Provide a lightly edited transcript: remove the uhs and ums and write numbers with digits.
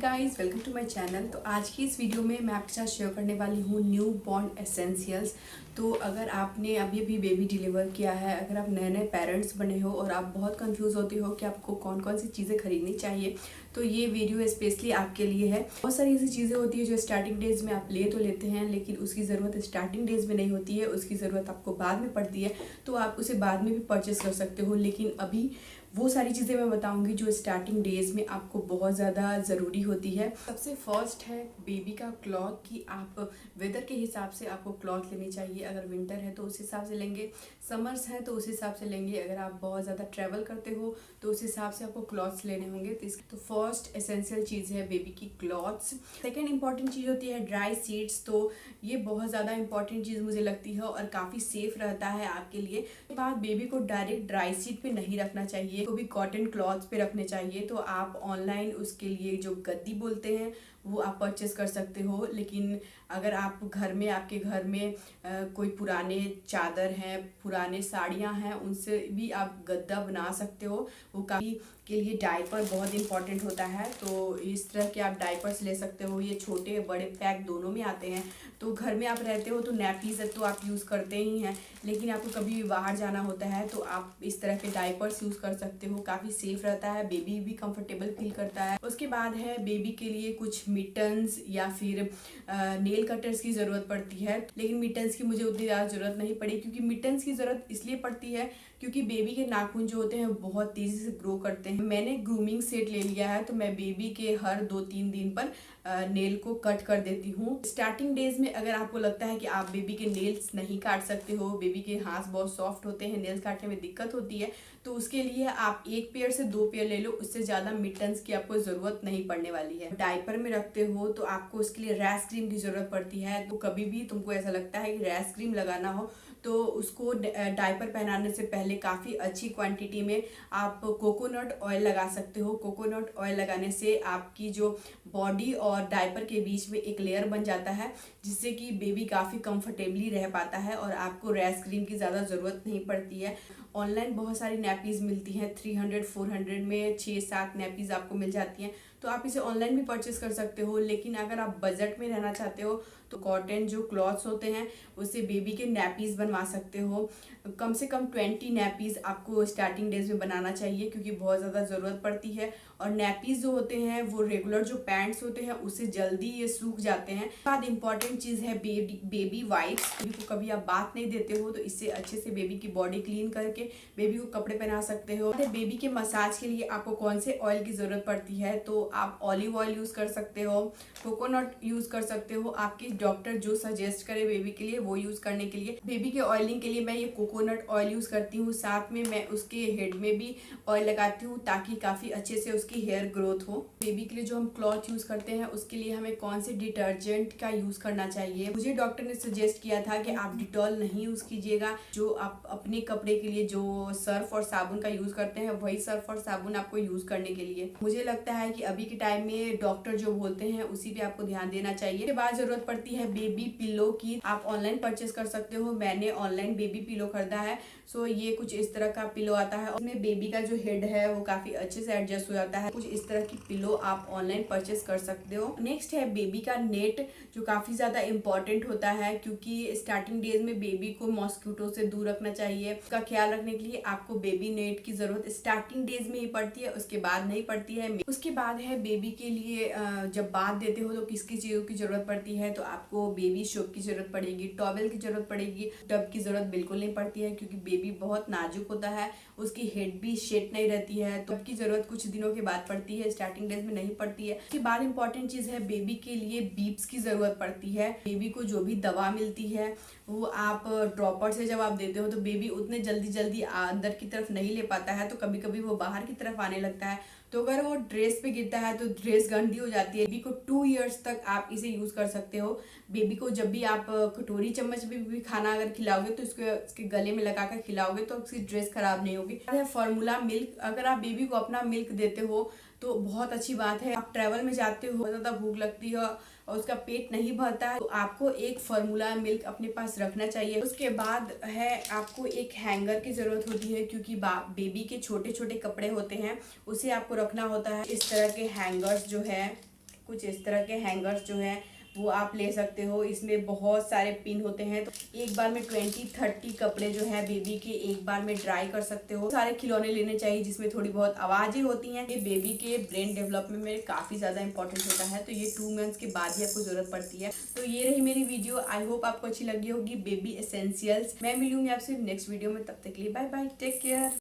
Guys, welcome to my channel. तो आज की इस वीडियो में मैं आपके साथ शेयर करने वाली हूँ न्यू बॉर्न एसेंशियल्स। तो अगर आपने अभी अभी बेबी डिलीवर किया है, अगर आप नए नए पेरेंट्स बने हो और आप बहुत कंफ्यूज होते हो कि आपको कौन कौन सी चीज़ें खरीदनी चाहिए, तो ये वीडियो स्पेशली आपके लिए है। बहुत सारी ऐसी चीज़ें होती है जो स्टार्टिंग डेज में आप ले तो लेते हैं, लेकिन उसकी ज़रूरत स्टार्टिंग डेज में नहीं होती है, उसकी ज़रूरत आपको बाद में पड़ती है। तो आप उसे बाद में भी परचेस कर सकते हो, लेकिन अभी वो सारी चीज़ें मैं बताऊंगी जो स्टार्टिंग डेज में आपको बहुत ज़्यादा ज़रूरी होती है। सबसे फर्स्ट है बेबी का क्लॉथ, कि आप वेदर के हिसाब से आपको क्लॉथ लेनी चाहिए। अगर विंटर है तो उस हिसाब से लेंगे, समर्स हैं तो उस हिसाब से लेंगे, अगर आप बहुत ज़्यादा ट्रैवल करते हो तो उस हिसाब से आपको क्लॉथ्स लेने होंगे। तो फर्स्ट एसेंशियल चीज़ है बेबी की क्लॉथ्स। सेकेंड इंपॉर्टेंट चीज़ होती है ड्राई सीड्स। तो ये बहुत ज़्यादा इंपॉर्टेंट चीज़ मुझे लगती है और काफ़ी सेफ रहता है आपके लिए। बाद बेबी को डायरेक्ट ड्राई सीड पे नहीं रखना चाहिए, को भी कॉटन क्लॉथ पे रखने चाहिए। तो आप ऑनलाइन उसके लिए जो गद्दी बोलते हैं वो आप परचेस कर सकते हो। लेकिन अगर आप घर में, आपके घर में कोई पुराने चादर हैं, पुराने साड़ियाँ हैं, उनसे भी आप गद्दा बना सकते हो। वो काफ़ी के लिए डायपर बहुत इंपॉर्टेंट होता है, तो इस तरह के आप डायपर्स ले सकते हो। ये छोटे बड़े पैक दोनों में आते हैं। तो घर में आप रहते हो तो नैपीज तो आप यूज़ करते ही हैं, लेकिन आपको कभी भी बाहर जाना होता है तो आप इस तरह के डायपर्स यूज़ कर सकते हो। काफ़ी सेफ रहता है, बेबी भी कंफर्टेबल फील करता है। उसके बाद है बेबी के लिए कुछ मिटन्स या फिर नेल कटर्स की ज़रूरत पड़ती है, लेकिन मिटन्स की मुझे उतनी ज़्यादा ज़रूरत नहीं पड़ी, क्योंकि मिटन्स की ज़रूरत इसलिए पड़ती है क्योंकि बेबी के नाखून जो होते हैं बहुत तेज़ी से ग्रो करते हैं। मैंने ग्रूमिंग सेट ले लिया है, तो मैं बेबी के हर 2-3 दिन पर नेल को कट कर देती हूँ। स्टार्टिंग डेज में अगर आपको लगता है कि आप बेबी के नेल्स नहीं काट सकते हो, बेबी के हाथ बहुत सॉफ्ट होते हैं, नेल्स काटने में दिक्कत होती है, तो उसके लिए आप 1 पेयर से 2 पेयर ले लो। उससे ज़्यादा मिटन्स की आपको ज़रूरत नहीं पड़ने वाली है। डायपर में रखते हो तो आपको उसके लिए रैश क्रीम की ज़रूरत पड़ती है। तो कभी भी तुमको ऐसा लगता है कि रैश क्रीम लगाना हो तो उसको डायपर पहनाने से पहले काफ़ी अच्छी क्वांटिटी में आप कोकोनट ऑयल लगा सकते हो। कोकोनट ऑयल लगाने से आपकी जो बॉडी और डायपर के बीच में एक लेयर बन जाता है, जिससे कि बेबी काफ़ी कंफर्टेबली रह पाता है और आपको रैश क्रीम की ज़्यादा ज़रूरत नहीं पड़ती है। ऑनलाइन बहुत सारी नैपीज़ मिलती हैं, 300-400 में 6-7 नैपीज़ आपको मिल जाती हैं, तो आप इसे ऑनलाइन भी परचेस कर सकते हो। लेकिन अगर आप बजट में रहना चाहते हो तो कॉटन जो क्लॉथ्स होते हैं उससे बेबी के नैपीज़ बनवा सकते हो। कम से कम 20 नैपीज़ आपको स्टार्टिंग डेज में बनाना चाहिए, क्योंकि बहुत ज़्यादा ज़रूरत पड़ती है। और नैपीज़ जो होते हैं वो रेगुलर जो पैंट्स होते हैं उससे जल्दी ये सूख जाते हैं। बाद इंपॉर्टेंट चीज़ है बेबी वाइप्स। बेबी को कभी आप बात नहीं देते हो तो इससे अच्छे से बेबी की बॉडी क्लीन करके बेबी को कपड़े पहना सकते हो। बेबी के मसाज के लिए आपको कौन से ऑयल की ज़रूरत पड़ती है, तो आप ऑलिव ऑयल यूज़ कर सकते हो, कोकोनट यूज़ कर सकते हो। आपके डॉक्टर जो सजेस्ट करे बेबी के लिए वो यूज़ करने के लिए। बेबी के ऑयलिंग के लिए मैं ये कोकोनट ऑयल यूज़ करती हूँ, साथ में मैं उसके हेड में भी ऑयल लगाती हूँ ताकि काफ़ी अच्छे से उसकी हेयर ग्रोथ हो। बेबी के लिए जो हम क्लॉथ यूज़ करते हैं उसके लिए हमें कौन से डिटर्जेंट का यूज़ करना चाहिए। मुझे डॉक्टर ने सजेस्ट किया था कि आप डिटॉल नहीं यूज़ कीजिएगा। जो आप अपने कपड़े के लिए जो सर्फ और साबुन का यूज़ करते हैं वही सर्फ और साबुन आपको यूज़ करने के लिए। मुझे लगता है कि अभी के टाइम में डॉक्टर जो बोलते हैं उसी पे आपको ध्यान देना चाहिए। इसके बाद जरूरत पड़ती है बेबी पिलो की। आप ऑनलाइन परचेस कर सकते हो, मैंने ऑनलाइन बेबी पिलो खरीदा है। सो ये कुछ इस तरह का पिलो आता है, उसमें बेबी का जो हेड है वो काफी अच्छे से एडजस्ट हो जाता है। कुछ इस तरह की पिलो आप ऑनलाइन परचेस कर सकते हो। नेक्स्ट है बेबी का नेट, जो काफी ज्यादा इंपॉर्टेंट होता है, क्योंकि स्टार्टिंग डेज में बेबी को मॉस्किटो से दूर रखना चाहिए। उसका ख्याल रखने के लिए आपको बेबी नेट की जरूरत स्टार्टिंग डेज में ही पड़ती है, उसके बाद नहीं पड़ती है। उसके बाद है बेबी के लिए जब बात देते हो तो किसकी चीज़ों की जरूरत पड़ती है, तो आपको बेबी सोप की जरूरत पड़ेगी, टॉवेल की जरूरत पड़ेगी। टब की जरूरत बिल्कुल नहीं पड़ती है, क्योंकि बेबी बहुत नाजुक होता है, उसकी हेड भी सेट नहीं रहती है। टब की जरूरत कुछ दिनों के बाद पड़ती है, स्टार्टिंग डेज में नहीं पड़ती है। उसके बाद इंपॉर्टेंट चीज़ है बेबी के लिए बीप्स की जरूरत पड़ती है। बेबी को जो भी दवा मिलती है वो आप ड्रॉपर से जब आप देते हो तो बेबी उतने जल्दी अंदर की तरफ नहीं ले पाता है, तो कभी कभी वो बाहर की तरफ आने लगता है। तो अगर वो ड्रेस पे गिरता है तो ड्रेस गंदी हो जाती है। बेबी को 2 इयर्स तक आप इसे यूज कर सकते हो। बेबी को जब भी आप कटोरी चम्मच में भी खाना अगर खिलाओगे तो इसके गले में लगाकर खिलाओगे तो उसकी ड्रेस खराब नहीं होगी। फार्मूला मिल्क, अगर आप बेबी को अपना मिल्क देते हो तो बहुत अच्छी बात है। आप ट्रैवल में जाते हो, बहुत ज़्यादा भूख लगती है और उसका पेट नहीं भरता है, तो आपको एक फार्मूला मिल्क अपने पास रखना चाहिए। उसके बाद है आपको एक हैंगर की ज़रूरत होती है, क्योंकि बेबी के छोटे छोटे कपड़े होते हैं उसे आपको रखना होता है। इस तरह के हैंगर्स जो है कुछ इस तरह के हैंगर्स जो हैं वो आप ले सकते हो। इसमें बहुत सारे पिन होते हैं, तो एक बार में 20-30 कपड़े जो है बेबी के एक बार में ड्राई कर सकते हो। सारे खिलौने लेने चाहिए जिसमें थोड़ी बहुत आवाजें होती हैं। ये बेबी के ब्रेन डेवलपमेंट में काफी ज्यादा इंपॉर्टेंट होता है, तो ये 2 मंथ्स के बाद ही आपको जरूरत पड़ती है। तो ये रही मेरी वीडियो, आई होप आपको अच्छी लगी होगी बेबी एसेंशियल्स। मैं मिलूंगी आपसे नेक्स्ट वीडियो में, तब तक के लिए बाय बाय, टेक केयर।